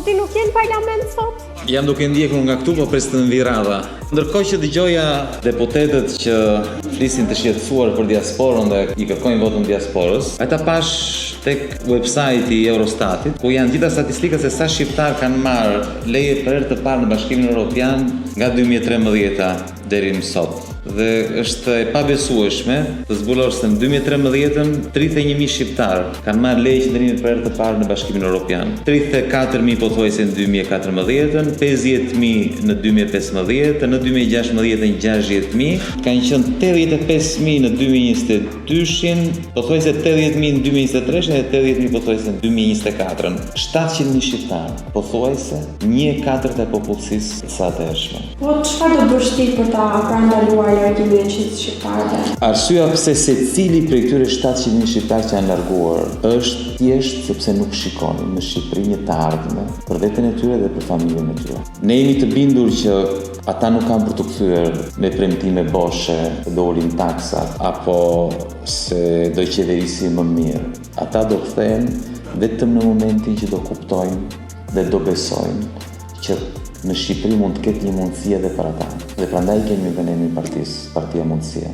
ti nuk je në parlament sot? Jam duke ndjekur nga këtu, po pres të mvi radha. Ndërkohë që dëgjoja deputetët që flisin të shqetësuar për diasporën dhe i kërkojnë votën diasporës, ata pash tek website-i Eurostatit, ku janë gjitha statistikat se sa shqiptar kanë marrë leje për herë të parë në Bashkimin Evropian nga 2013 deri më sot. Dhe është e pabesueshme të zbulosh se në 2013-ën 31.000 shqiptar kanë marrë leje qëndrimi për herë të parë në Bashkimin Evropian. 34.000 pothuajse në 2014-ën, 50.000 në 2015, në 2016-ën 60.000, kanë qenë 85.000 në 2022-shin, pothuajse 80.000 në 2023 dhe 80.000 pothuajse në 2024-ën. 700.000 shqiptar, pothuajse 1/4 e popullsisë së atëhershme. Po çfarë do bësh ti për ta parandaluar largimin e shqiptarëve? Arsyeja pse secili prej këtyre 700.000 shqiptarë që janë larguar është thjesht sepse nuk shikonin në Shqipëri një të ardhme për veten e tyre dhe për familjen e tyre. Ne jemi të bindur që ata nuk kanë për të kthyer me premtime boshe, do ulin taksat apo se do qeverisin më mirë. Ata do kthehen vetëm në momentin që do kuptojnë dhe do besojnë që në Shqipëri mund të ketë një mundësi edhe për ata. Dhe prandaj kemi vënë emrin partia mundësia.